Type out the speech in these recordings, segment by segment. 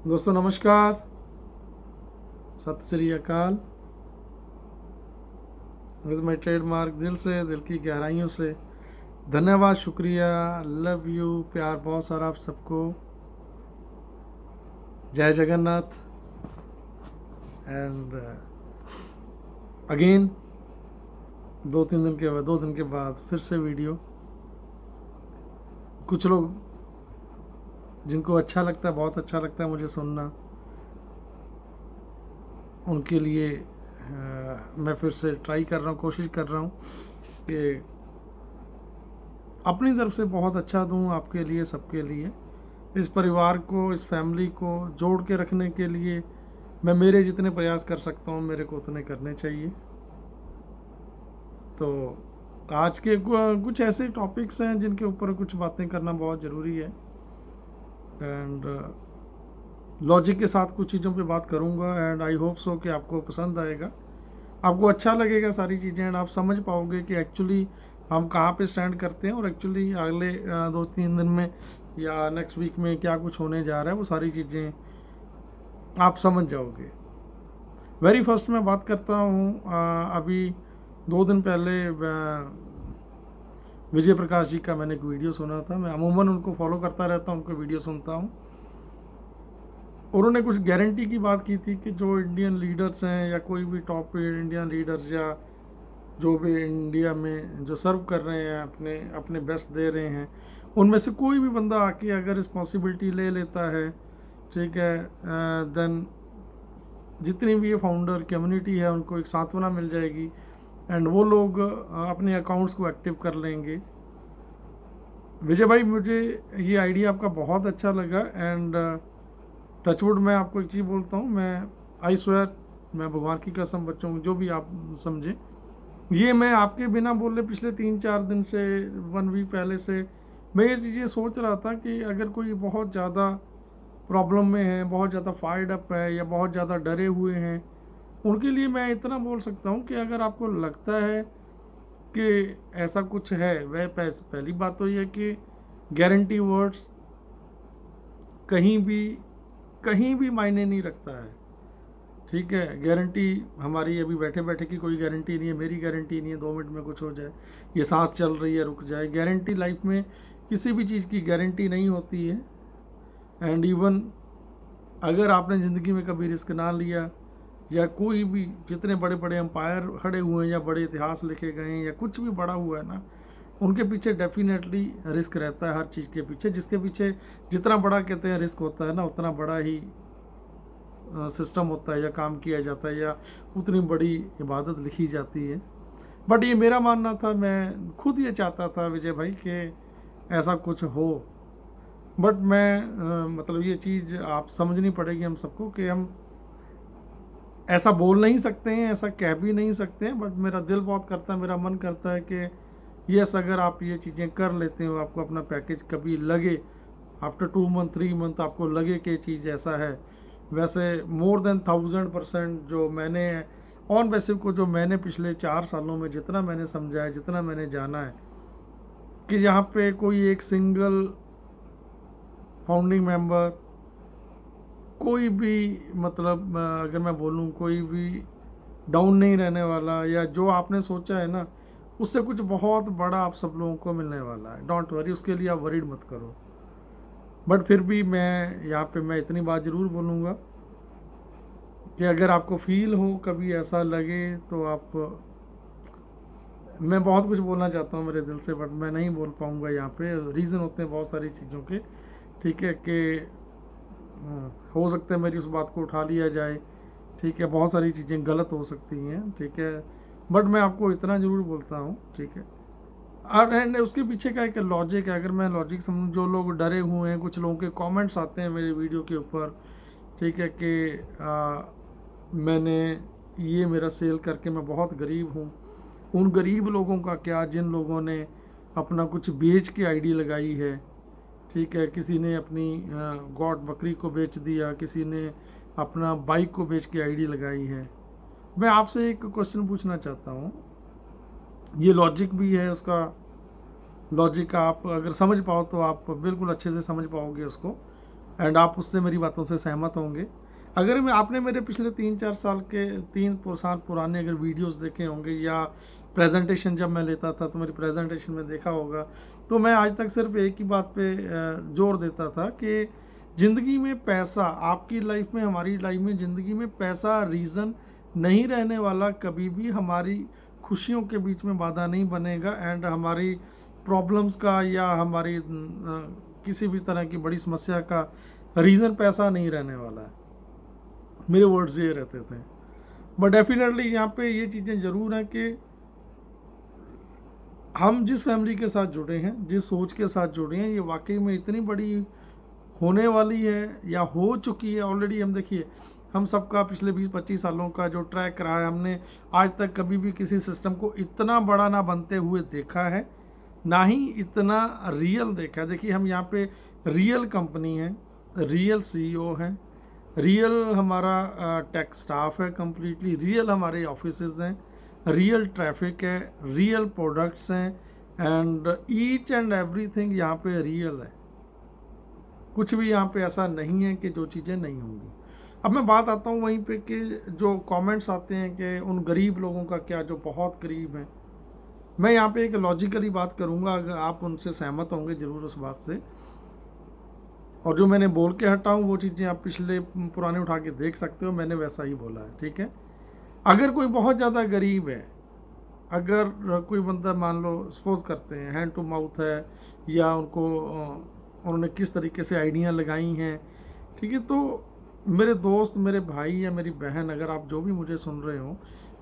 दोस्तों नमस्कार, सत श्री अकाल। विद माई ट्रेडमार्क दिल से, दिल की गहराइयों से धन्यवाद, शुक्रिया, लव यू, प्यार बहुत सारा आप सबको। जय जगन्नाथ। एंड अगेन 2 दिन के बाद फिर से वीडियो। कुछ लोग जिनको अच्छा लगता है, बहुत अच्छा लगता है मुझे सुनना, उनके लिए मैं फिर से ट्राई कर रहा हूँ, कोशिश कर रहा हूँ कि अपनी तरफ से बहुत अच्छा दूँ आपके लिए, सबके लिए। इस परिवार को, इस फैमिली को जोड़ के रखने के लिए मैं मेरे जितने प्रयास कर सकता हूँ, मेरे को उतने करने चाहिए। तो आज के कुछ ऐसे टॉपिक्स हैं जिनके ऊपर कुछ बातें करना बहुत ज़रूरी है। एंड लॉजिक के साथ कुछ चीज़ों पे बात करूँगा एंड आई होप सो कि आपको पसंद आएगा, आपको अच्छा लगेगा सारी चीज़ें, एंड आप समझ पाओगे कि एक्चुअली हम कहाँ पे स्टैंड करते हैं और एक्चुअली अगले 2-3 दिन में या नेक्स्ट वीक में क्या कुछ होने जा रहा है, वो सारी चीज़ें आप समझ जाओगे। वेरी फर्स्ट मैं बात करता हूँ, अभी 2 दिन पहले विजय प्रकाश जी का मैंने एक वीडियो सुना था। मैं अमूमन उनको फॉलो करता रहता हूँ, उनको वीडियो सुनता हूँ। उन्होंने कुछ गारंटी की बात की थी कि जो इंडियन लीडर्स हैं या कोई भी टॉप इंडियन लीडर्स या जो भी इंडिया में जो सर्व कर रहे हैं, अपने अपने बेस्ट दे रहे हैं, उनमें से कोई भी बंदा आके अगर रिस्पॉन्सिबिलिटी ले लेता है, ठीक है, देन जितनी भी ये फाउंडर कम्युनिटी है उनको एक सांत्वना मिल जाएगी एंड वो लोग अपने अकाउंट्स को एक्टिव कर लेंगे। विजय भाई, मुझे ये आइडिया आपका बहुत अच्छा लगा एंड टचवुड मैं आपको एक चीज़ बोलता हूँ, मैं आई स्वेयर, मैं भगवान की कसम, बच्चों जो भी आप समझें, ये मैं आपके बिना बोले पिछले 3-4 दिन से, 1 वीक पहले से मैं ये चीज़ें सोच रहा था कि अगर कोई बहुत ज़्यादा प्रॉब्लम में है, बहुत ज़्यादा फायर्ड अप है या बहुत ज़्यादा डरे हुए हैं, उनके लिए मैं इतना बोल सकता हूँ कि अगर आपको लगता है कि ऐसा कुछ है, वह पहली बात तो ये कि गारंटी वर्ड्स कहीं भी मायने नहीं रखता है, ठीक है। गारंटी हमारी अभी बैठे बैठे की कोई गारंटी नहीं है, मेरी गारंटी नहीं है 2 मिनट में कुछ हो जाए, ये सांस चल रही है रुक जाए। गारंटी लाइफ में किसी भी चीज़ की गारंटी नहीं होती है। एंड इवन अगर आपने ज़िंदगी में कभी रिस्क ना लिया, या कोई भी जितने बड़े बड़े एम्पायर खड़े हुए हैं या बड़े इतिहास लिखे गए हैं या कुछ भी बड़ा हुआ है ना, उनके पीछे डेफिनेटली रिस्क रहता है, हर चीज़ के पीछे। जिसके पीछे जितना बड़ा कहते हैं रिस्क होता है ना, उतना बड़ा ही सिस्टम होता है या काम किया जाता है या उतनी बड़ी इबादत लिखी जाती है। बट ये मेरा मानना था, मैं खुद ये चाहता था विजय भाई कि ऐसा कुछ हो। बट मैं मतलब ये चीज़ आप समझनी पड़ेगी हम सबको कि हम ऐसा बोल नहीं सकते हैं, ऐसा कह भी नहीं सकते हैं, बट मेरा दिल बहुत करता है, मेरा मन करता है कि यस, अगर आप ये चीज़ें कर लेते हो, आपको अपना पैकेज कभी लगे आफ्टर 2 मंथ 3 मंथ आपको लगे कि चीज़ ऐसा है। वैसे मोर देन 1000% जो मैंने ऑन बेसिव को, जो मैंने पिछले 4 सालों में जितना मैंने समझा है, जितना मैंने जाना है, कि यहाँ पे कोई एक सिंगल फाउंडिंग मेंबर, कोई भी मतलब अगर मैं बोलूँ कोई भी डाउन नहीं रहने वाला, या जो आपने सोचा है ना उससे कुछ बहुत बड़ा आप सब लोगों को मिलने वाला है। डोंट वरी, उसके लिए आप वरीड मत करो। बट फिर भी मैं यहाँ पे मैं इतनी बात ज़रूर बोलूँगा कि अगर आपको फील हो, कभी ऐसा लगे, तो आप, मैं बहुत कुछ बोलना चाहता हूँ मेरे दिल से, बट मैं नहीं बोल पाऊँगा यहाँ पे। रीज़न होते हैं बहुत सारी चीज़ों के, ठीक है, कि हो सकता है मेरी उस बात को उठा लिया जाए, ठीक है, बहुत सारी चीज़ें गलत हो सकती हैं, ठीक है। बट मैं आपको इतना ज़रूर बोलता हूँ, ठीक है। और एंड उसके पीछे का एक लॉजिक है, अगर मैं लॉजिक समझूँ, जो लोग डरे हुए हैं, कुछ लोगों के कमेंट्स आते हैं मेरे वीडियो के ऊपर, ठीक है, कि मैंने ये मेरा सेल करके मैं बहुत गरीब हूँ। उन गरीब लोगों का क्या, जिन लोगों ने अपना कुछ बेच के आईडी लगाई है, ठीक है, किसी ने अपनी गॉड बकरी को बेच दिया, किसी ने अपना बाइक को बेच के आईडी लगाई है। मैं आपसे एक क्वेश्चन पूछना चाहता हूँ, ये लॉजिक भी है उसका, लॉजिक आप अगर समझ पाओ तो आप बिल्कुल अच्छे से समझ पाओगे उसको। एंड आप उससे मेरी बातों से सहमत होंगे। अगर मैं आपने मेरे पिछले 3-4 साल के 3 साल पुराने अगर वीडियोस देखे होंगे या प्रेजेंटेशन जब मैं लेता था तो मेरी प्रेजेंटेशन में देखा होगा, तो मैं आज तक सिर्फ एक ही बात पे जोर देता था कि ज़िंदगी में पैसा, आपकी लाइफ में, हमारी लाइफ में, ज़िंदगी में पैसा रीज़न नहीं रहने वाला। कभी भी हमारी खुशियों के बीच में बाधा नहीं बनेगा एंड हमारी प्रॉब्लम्स का या हमारी किसी भी तरह की बड़ी समस्या का रीज़न पैसा नहीं रहने वाला है। मेरे वर्ड्स ये रहते थे। बट डेफिनेटली यहाँ पे ये चीज़ें ज़रूर हैं कि हम जिस फैमिली के साथ जुड़े हैं, जिस सोच के साथ जुड़े हैं, ये वाकई में इतनी बड़ी होने वाली है या हो चुकी है ऑलरेडी। हम देखिए, हम सबका पिछले 20-25 सालों का जो ट्रैक रहा है, हमने आज तक कभी भी किसी सिस्टम को इतना बड़ा ना बनते हुए देखा है, ना ही इतना रियल देखा है। देखिए, हम यहाँ पे रियल कंपनी है, रियल सीईओ हैं, रियल हमारा टेक स्टाफ है, कम्प्लीटली रियल हमारे ऑफिसेज हैं, रियल ट्रैफिक है, रियल प्रोडक्ट्स हैं एंड ईच एंड एवरीथिंग यहाँ पे रियल है। कुछ भी यहाँ पे ऐसा नहीं है कि जो चीज़ें नहीं होंगी। अब मैं बात आता हूँ वहीं पे कि जो कमेंट्स आते हैं कि उन गरीब लोगों का क्या जो बहुत गरीब हैं। मैं यहाँ पे एक लॉजिकली बात करूँगा, अगर आप उनसे सहमत होंगे ज़रूर उस बात से। और जो मैंने बोल के हटा हूँ वो चीज़ें आप पिछले पुराने उठा के देख सकते हो, मैंने वैसा ही बोला है, ठीक है। अगर कोई बहुत ज़्यादा गरीब है, अगर कोई बंदा मान लो सपोज करते हैं हैंड टू माउथ है या उनको उन्होंने किस तरीके से आइडिया लगाई हैं, ठीक है, तो मेरे दोस्त, मेरे भाई या मेरी बहन, अगर आप जो भी मुझे सुन रहे हो,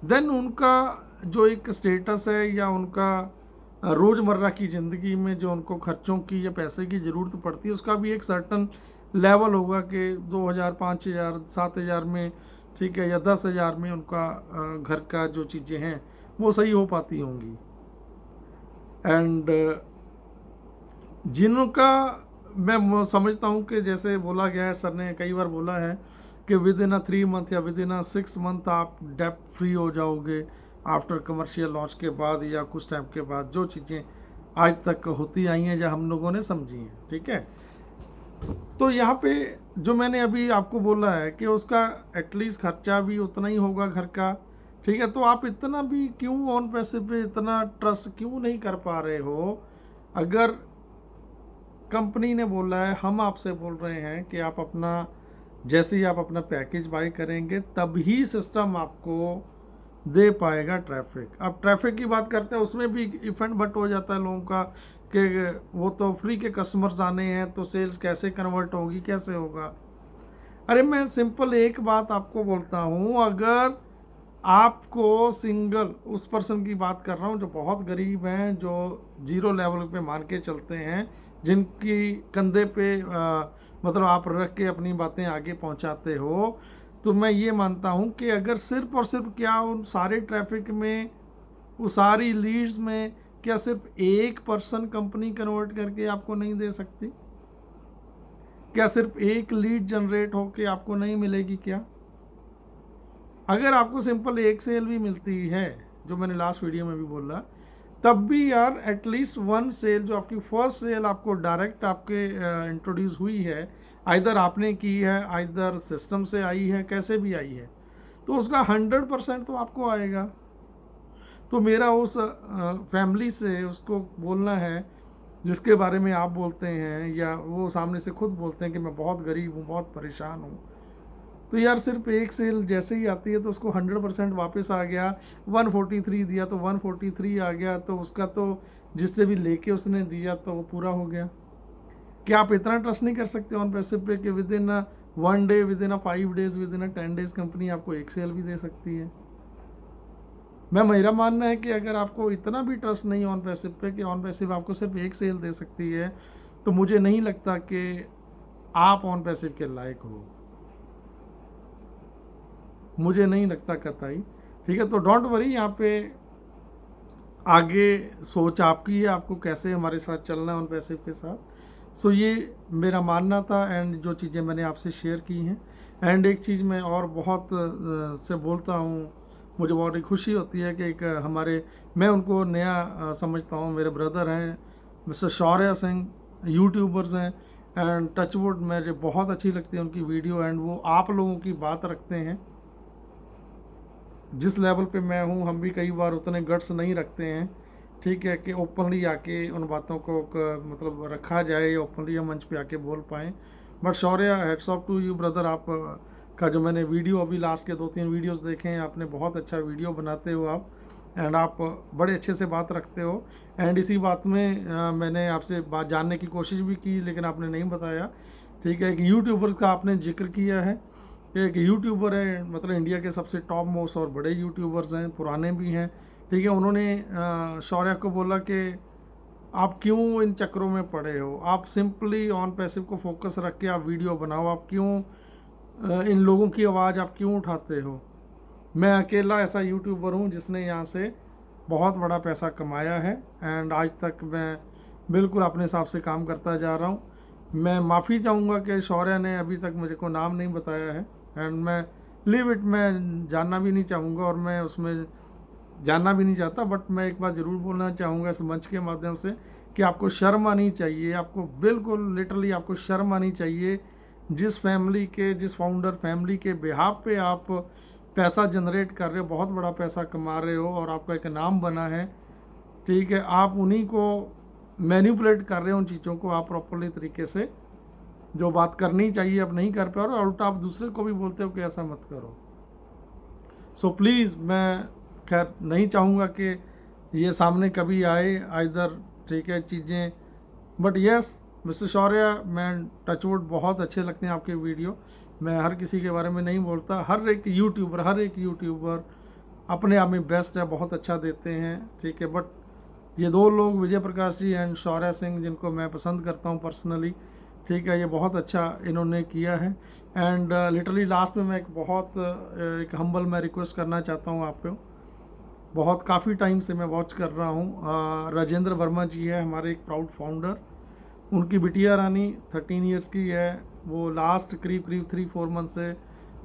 देन उनका जो एक स्टेटस है या उनका रोज़मर्रा की ज़िंदगी में जो उनको खर्चों की या पैसे की ज़रूरत पड़ती है, उसका भी एक सर्टन लेवल होगा कि 2000, 5000, 7000 में, ठीक है, या 10,000 में उनका घर का जो चीज़ें हैं वो सही हो पाती होंगी। एंड जिनका मैं समझता हूँ कि जैसे बोला गया है, सर ने कई बार बोला है कि विद इन 3 मंथ या विद इन 6 मंथ आप डेप्ट फ्री हो जाओगे आफ्टर कमर्शियल लॉन्च के बाद या कुछ टाइम के बाद, जो चीज़ें आज तक होती आई हैं या हम लोगों ने समझी हैं, ठीक है। तो यहाँ पे जो मैंने अभी आपको बोला है कि उसका एटलीस्ट खर्चा भी उतना ही होगा घर का, ठीक है। तो आप इतना भी क्यों ऑन पैसे पे इतना ट्रस्ट क्यों नहीं कर पा रहे हो? अगर कंपनी ने बोला है, हम आपसे बोल रहे हैं कि आप अपना, जैसे ही आप अपना पैकेज बाय करेंगे तभी सिस्टम आपको दे पाएगा ट्रैफिक। अब ट्रैफिक की बात करते हैं, उसमें भी इफेंट बट हो जाता है लोगों का कि वो तो फ्री के कस्टमर्स आने हैं तो सेल्स कैसे कन्वर्ट होगी, कैसे होगा। अरे मैं सिंपल एक बात आपको बोलता हूँ, अगर आपको सिंगल उस पर्सन की बात कर रहा हूँ जो बहुत गरीब हैं, जो जीरो लेवल पे मान के चलते हैं, जिनकी कंधे पे मतलब आप रख के अपनी बातें आगे पहुँचाते हो, तो मैं ये मानता हूँ कि अगर सिर्फ और सिर्फ क्या उन सारे ट्रैफिक में, उस सारी लीड्स में क्या सिर्फ एक पर्सन कंपनी कन्वर्ट करके आपको नहीं दे सकती? क्या सिर्फ एक लीड जनरेट होके आपको नहीं मिलेगी क्या? अगर आपको सिंपल एक सेल भी मिलती है, जो मैंने लास्ट वीडियो में भी बोला, तब भी यार एटलीस्ट 1 सेल, जो आपकी फर्स्ट सेल आपको डायरेक्ट आपके इंट्रोड्यूस हुई है, आइदर आपने की है, आइदर सिस्टम से आई है, कैसे भी आई है, तो उसका 100% तो आपको आएगा। तो मेरा उस फैमिली से उसको बोलना है जिसके बारे में आप बोलते हैं, या वो सामने से खुद बोलते हैं कि मैं बहुत गरीब हूँ, बहुत परेशान हूँ, तो यार सिर्फ एक सेल जैसे ही आती है तो उसको 100% वापस आ गया। 143 दिया तो 143 आ गया, तो उसका तो जिससे भी लेके उसने दिया तो वो पूरा हो गया। क्या आप इतना ट्रस्ट नहीं कर सकते ऑन पैसे पे कि with in 1 day, with in 5 days, with in 10 days company आपको एक सेल भी दे सकती है? मेरा मानना है कि अगर आपको इतना भी ट्रस्ट नहीं ऑन पैसे पे कि ऑन पैसे आपको सिर्फ एक सेल दे सकती है, तो मुझे नहीं लगता कि आप ऑन पैसे के लायक हो, मुझे नहीं लगता कतई, ठीक है। तो डोंट वरी, यहाँ पे आगे सोच आपकी है, आपको कैसे हमारे साथ चलना है ऑन पैसिव के साथ। सो ये मेरा मानना था एंड जो चीज़ें मैंने आपसे शेयर की हैं। एंड एक चीज़ मैं और बहुत से बोलता हूँ, मुझे बहुत ही खुशी होती है कि एक हमारे, मैं उनको नया समझता हूँ, मेरे ब्रदर हैं मिस्टर शौर्य सिंह, यूट्यूबर्स हैं एंड टचवुड मुझे बहुत अच्छी लगती है उनकी वीडियो, एंड वो आप लोगों की बात रखते हैं। जिस लेवल पे मैं हूँ हम भी कई बार उतने गट्स नहीं रखते हैं, ठीक है, कि ओपनली आके उन बातों को मतलब रखा जाए या ओपनली हम मंच पे आके बोल पाएँ। But Shaurya, hats off to you brother, आप का जो मैंने वीडियो अभी लास्ट के 2-3 वीडियोस देखे हैं, आपने बहुत अच्छा वीडियो बनाते हो आप, एंड आप बड़े अच्छे से बात रखते हो। एंड इसी बात में मैंने आपसे बात जानने की कोशिश भी की, लेकिन आपने नहीं बताया, ठीक है, कि यूट्यूबर्स का आपने जिक्र किया है। एक यूट्यूबर है, मतलब इंडिया के सबसे टॉप मोस्ट और बड़े यूट्यूबर्स हैं, पुराने भी हैं, ठीक है। उन्होंने शौर्य को बोला कि आप क्यों इन चक्करों में पड़े हो, आप सिंपली ऑन पैसिव को फोकस रख के आप वीडियो बनाओ, आप क्यों इन लोगों की आवाज़ आप क्यों उठाते हो। मैं अकेला ऐसा यूट्यूबर हूँ जिसने यहाँ से बहुत बड़ा पैसा कमाया है, एंड आज तक मैं बिल्कुल अपने हिसाब से काम करता जा रहा हूँ। मैं माफ़ी चाहूँगा कि शौर्य ने अभी तक मुझे को नाम नहीं बताया है, एंड मैं लीव इट, मैं जानना भी नहीं चाहूँगा और मैं उसमें जानना भी नहीं चाहता। बट मैं एक बात ज़रूर बोलना चाहूँगा इस मंच के माध्यम से कि आपको शर्म आनी चाहिए, आपको बिल्कुल लिटरली आपको शर्म आनी चाहिए। जिस फैमिली के, जिस फाउंडर फैमिली के बिहाफ पे आप पैसा जनरेट कर रहे हो, बहुत बड़ा पैसा कमा रहे हो और आपका एक नाम बना है, ठीक है, आप उन्हीं को मैनिपुलेट कर रहे हो, उन चीज़ों को आप प्रॉपरली तरीके से जो बात करनी चाहिए आप नहीं कर पा रहे हो, और उल्टा आप दूसरे को भी बोलते हो कि ऐसा मत करो। सो प्लीज़, मैं खैर नहीं चाहूँगा कि ये सामने कभी आए आइदर, ठीक है, चीज़ें। बट यस मिस्टर शौर्य, मैं टचवुड बहुत अच्छे लगते हैं आपके वीडियो। मैं हर किसी के बारे में नहीं बोलता, हर एक यूट्यूबर अपने आप में बेस्ट है, बहुत अच्छा देते हैं, ठीक है। बट ये दो लोग, विजय प्रकाश जी एंड शौर्य सिंह, जिनको मैं पसंद करता हूँ पर्सनली, ठीक है, ये बहुत अच्छा इन्होंने किया है। एंड लिटरली लास्ट में मैं एक हम्बल मैं रिक्वेस्ट करना चाहता हूँ आपको। बहुत काफ़ी टाइम से मैं वॉच कर रहा हूँ, राजेंद्र वर्मा जी है हमारे एक प्राउड फाउंडर, उनकी बिटिया रानी 13 इयर्स की है, वो लास्ट करीब 3-4 मंथ से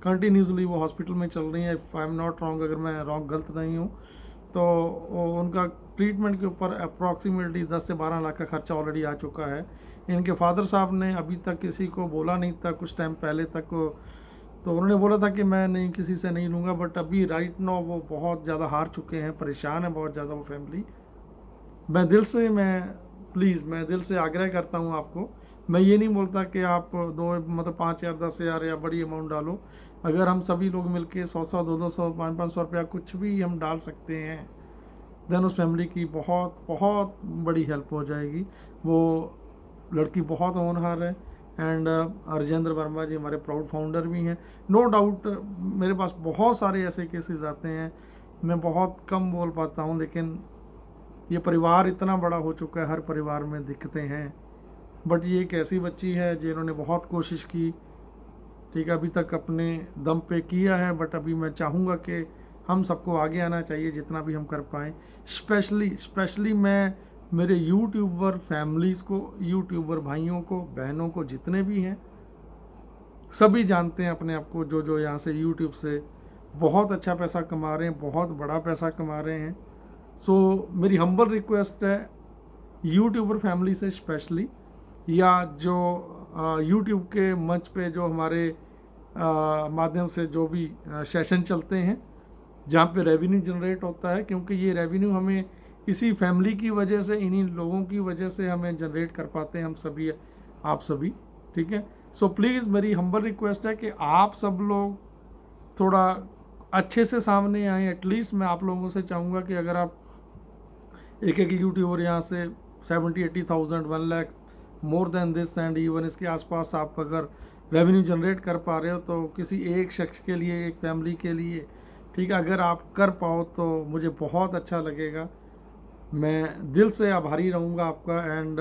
कंटिन्यूसली वो हॉस्पिटल में चल रही है, if I am not wrong, अगर मैं गलत नहीं हूँ तो। उनका ट्रीटमेंट के ऊपर अप्रॉक्सीमेटली 10 से 12 लाख का खर्चा ऑलरेडी आ चुका है। इनके फादर साहब ने अभी तक किसी को बोला नहीं था, कुछ टाइम पहले तक तो उन्होंने बोला था कि मैं नहीं, किसी से नहीं लूँगा, बट अभी राइट नाउ वो बहुत ज़्यादा हार चुके हैं, परेशान है बहुत ज़्यादा वो फैमिली। मैं दिल से आग्रह करता हूँ आपको, मैं ये नहीं बोलता कि आप 5,000, 10,000 या बड़ी अमाउंट डालो। अगर हम सभी लोग मिलके 100-100, 200, 500 रुपया कुछ भी हम डाल सकते हैं, देन उस फैमिली की बहुत बहुत बड़ी हेल्प हो जाएगी। वो लड़की बहुत होनहार है, एंड राजेंद्र वर्मा जी हमारे प्राउड फाउंडर भी हैं। नो डाउट मेरे पास बहुत सारे ऐसे केसेस आते हैं, मैं बहुत कम बोल पाता हूँ, लेकिन ये परिवार इतना बड़ा हो चुका है, हर परिवार में दिखते हैं। बट ये एक ऐसी बच्ची है जिन्होंने बहुत कोशिश की, ठीक है, अभी तक अपने दम पे किया है, बट अभी मैं चाहूँगा कि हम सबको आगे आना चाहिए जितना भी हम कर पाएँ। स्पेशली मैं मेरे यूट्यूबर फैमिलीज़ को, यूट्यूबर भाइयों को, बहनों को, जितने भी हैं, सभी जानते हैं अपने आप को, जो यहाँ से यूट्यूब से बहुत अच्छा पैसा कमा रहे हैं, बहुत बड़ा पैसा कमा रहे हैं। सो मेरी हम्बल रिक्वेस्ट है यूट्यूबर फैमिली से स्पेशली, या जो यूट्यूब के मंच पे जो हमारे माध्यम से जो भी सेशन चलते हैं जहाँ पे रेवेन्यू जनरेट होता है, क्योंकि ये रेवेन्यू हमें इसी फैमिली की वजह से, इन्हीं लोगों की वजह से हमें जनरेट कर पाते हैं हम सभी, आप सभी, ठीक है। सो प्लीज़ मेरी हम्बल रिक्वेस्ट है कि आप सब लोग थोड़ा अच्छे से सामने आएँ। एटलीस्ट मैं आप लोगों से चाहूँगा कि अगर आप एक यूट्यूबर यहाँ से 70-80,000, 1 lakh, more than this and even इसके आसपास आप अगर रेवेन्यू जनरेट कर पा रहे हो, तो किसी एक शख्स के लिए, एक फैमिली के लिए, ठीक है, अगर आप कर पाओ तो मुझे बहुत अच्छा लगेगा। मैं दिल से आभारी रहूँगा आपका, and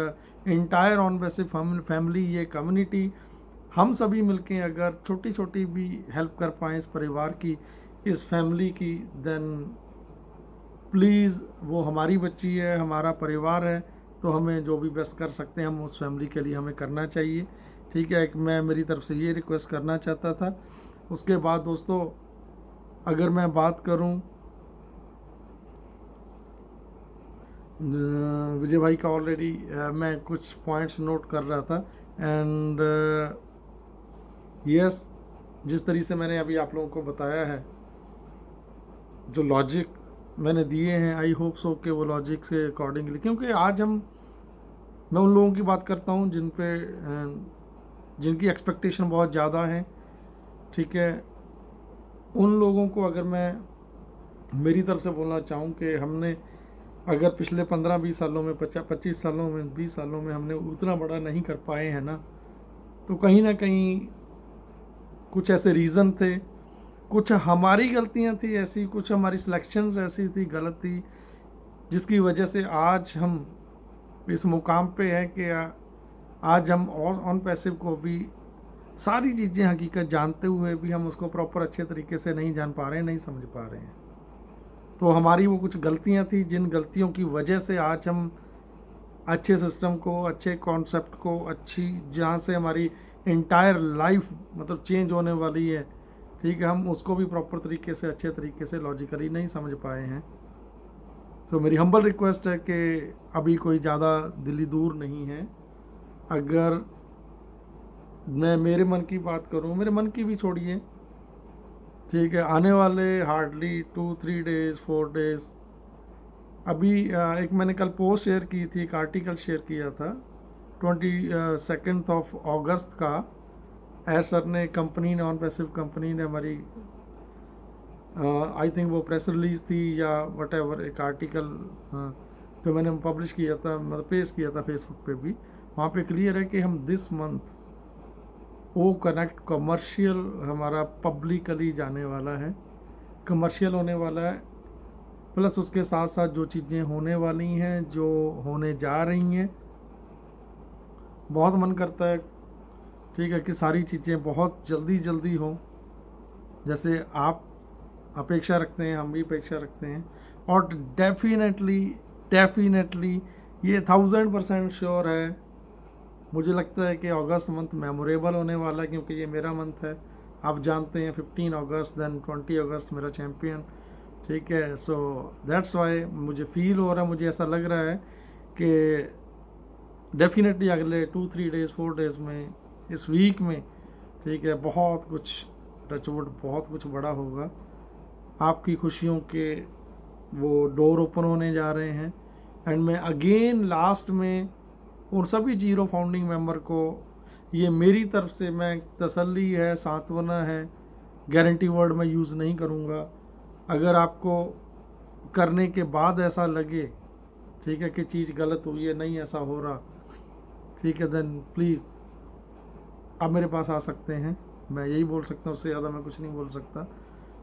entire on basis family, ये कम्युनिटी, हम सभी मिलके अगर छोटी छोटी भी हेल्प कर पाएँ इस परिवार की, इस फैमिली की, देन प्लीज़, वो हमारी बच्ची है, हमारा परिवार है, तो हमें जो भी बेस्ट कर सकते हैं हम उस फैमिली के लिए हमें करना चाहिए, ठीक है। एक मैं मेरी तरफ से ये रिक्वेस्ट करना चाहता था। उसके बाद दोस्तों, अगर मैं बात करूं विजय भाई का, ऑलरेडी मैं कुछ पॉइंट्स नोट कर रहा था एंड यस, जिस तरीके से मैंने अभी आप लोगों को बताया है, जो लॉजिक मैंने दिए हैं, आई होप सो कि वो लॉजिक से अकॉर्डिंगली, क्योंकि आज मैं उन लोगों की बात करता हूँ जिनकी एक्सपेक्टेशन बहुत ज़्यादा है, ठीक है। उन लोगों को अगर मैं मेरी तरफ से बोलना चाहूँ कि हमने अगर पिछले 15-20 सालों में, 25 सालों में, 20 सालों में हमने उतना बड़ा नहीं कर पाए हैं ना, तो कहीं ना कहीं कुछ ऐसे रीज़न थे, कुछ हमारी गलतियां थी ऐसी, कुछ हमारी सिलेक्शंस ऐसी थी, गलत थी, जिसकी वजह से आज हम इस मुकाम पे हैं कि आज हम ऑन पैसिव को भी सारी चीज़ें हकीकत जानते हुए भी हम उसको प्रॉपर अच्छे तरीके से नहीं जान पा रहे हैं, नहीं समझ पा रहे हैं। तो हमारी वो कुछ गलतियां थी, जिन गलतियों की वजह से आज हम अच्छे सिस्टम को, अच्छे कॉन्सेप्ट को, अच्छी जहाँ से हमारी इंटायर लाइफ मतलब चेंज होने वाली है, ठीक है, हम उसको भी प्रॉपर तरीके से, अच्छे तरीके से, लॉजिकली नहीं समझ पाए हैं। तो मेरी हम्बल रिक्वेस्ट है कि अभी कोई ज़्यादा दिल्ली दूर नहीं है। अगर मैं मेरे मन की बात करूं, मेरे मन की भी छोड़िए, ठीक है, आने वाले हार्डली 2-3 डेज़ 4 डेज़, अभी एक मैंने कल पोस्ट शेयर की थी, एक आर्टिकल शेयर किया था 22 अगस्त का। एस सर ने, कंपनी ने, ऑन पैसिव कंपनी ने हमारी आई थिंक वो प्रेस रिलीज थी या वट एवर, एक आर्टिकल जो मैंने पब्लिश किया था, मतलब पेश किया था फेसबुक पे भी, वहाँ पे क्लियर है कि हम दिस मंथ वो कनेक्ट कमर्शियल हमारा पब्लिकली जाने वाला है, कमर्शियल होने वाला है, प्लस उसके साथ साथ जो चीज़ें होने वाली हैं, जो होने जा रही हैं, बहुत मन करता है, ठीक है, कि सारी चीज़ें बहुत जल्दी जल्दी हों, जैसे आप अपेक्षा रखते हैं, हम भी अपेक्षा रखते हैं। और डेफिनेटली ये 1000% श्योर है, मुझे लगता है कि अगस्त मंथ मेमोरेबल होने वाला है, क्योंकि ये मेरा मंथ है। आप जानते हैं 15 अगस्त देन 20 अगस्त मेरा चैम्पियन, ठीक है। सो दैट्स वाई मुझे फील हो रहा है, मुझे ऐसा लग रहा है कि डेफिनेटली अगले 2-3 डेज़ 4 डेज़ में, इस वीक में, ठीक है, बहुत कुछ टचवुड, बहुत कुछ बड़ा होगा। आपकी खुशियों के वो डोर ओपन होने जा रहे हैं। एंड मैं अगेन लास्ट में उन सभी जीरो फाउंडिंग मेंबर को, ये मेरी तरफ से मैं तसल्ली है, सांत्वना है, गारंटी वर्ड मैं यूज़ नहीं करूँगा। अगर आपको करने के बाद ऐसा लगे, ठीक है, कि चीज़ गलत हुई है, नहीं ऐसा हो रहा, ठीक है, देन प्लीज़ आप मेरे पास आ सकते हैं। मैं यही बोल सकता हूँ, उससे ज़्यादा मैं कुछ नहीं बोल सकता।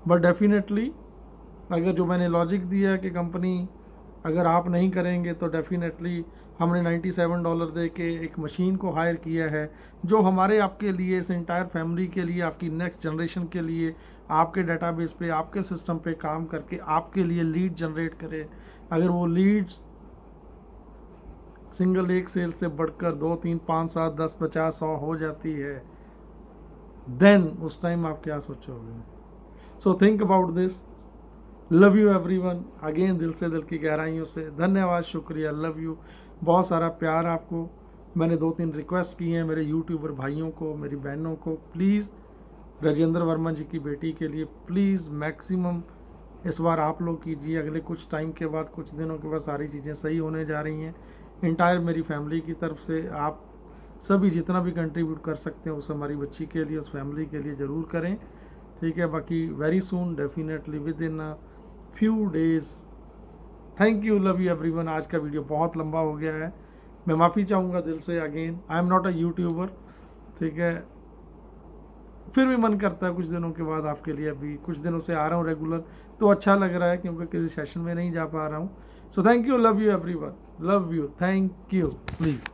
बट डेफिनेटली अगर जो मैंने लॉजिक दिया है कि कंपनी अगर आप नहीं करेंगे, तो डेफिनेटली हमने $97 दे के एक मशीन को हायर किया है, जो हमारे आपके लिए, इस इंटायर फैमिली के लिए, आपकी नेक्स्ट जनरेशन के लिए, आपके डेटाबेस पे, आपके सिस्टम पे काम करके आपके लिए लीड जनरेट करे। अगर वो लीड्स सिंगल एक सेल से बढ़कर 2, 3, 5, 7, 10, 50, 100 हो जाती है, देन उस टाइम आप क्या सोचोगे? So think about this. Love you everyone, again दिल से, दिल की गहराइयों से धन्यवाद, शुक्रिया, लव यू, बहुत सारा प्यार आपको। मैंने 2-3 रिक्वेस्ट की हैं मेरे यूट्यूबर भाइयों को, मेरी बहनों को, प्लीज़ राजेंद्र वर्मा जी की बेटी के लिए प्लीज़ मैक्सिमम इस बार आप लोग कीजिए। अगले कुछ टाइम के बाद, कुछ दिनों के बाद सारी चीज़ें सही होने जा रही हैं। इंटायर मेरी फैमिली की तरफ से आप सभी जितना भी कंट्रीब्यूट कर सकते हैं उस हमारी बच्ची के लिए, उस फैमिली के लिए ज़रूर करें, ठीक है। बाकी very soon, definitely with in a few days. Thank you, love you everyone. आज का वीडियो बहुत लंबा हो गया है, मैं माफ़ी चाहूँगा दिल से। Again I am not a YouTuber, ठीक है, फिर भी मन करता है कुछ दिनों के बाद आपके लिए। अभी कुछ दिनों से आ रहा हूँ रेगुलर, तो अच्छा लग रहा है, क्योंकि किसी सेशन में नहीं जा पा रहा हूँ। So thank you, love you everyone, love you, thank you, please.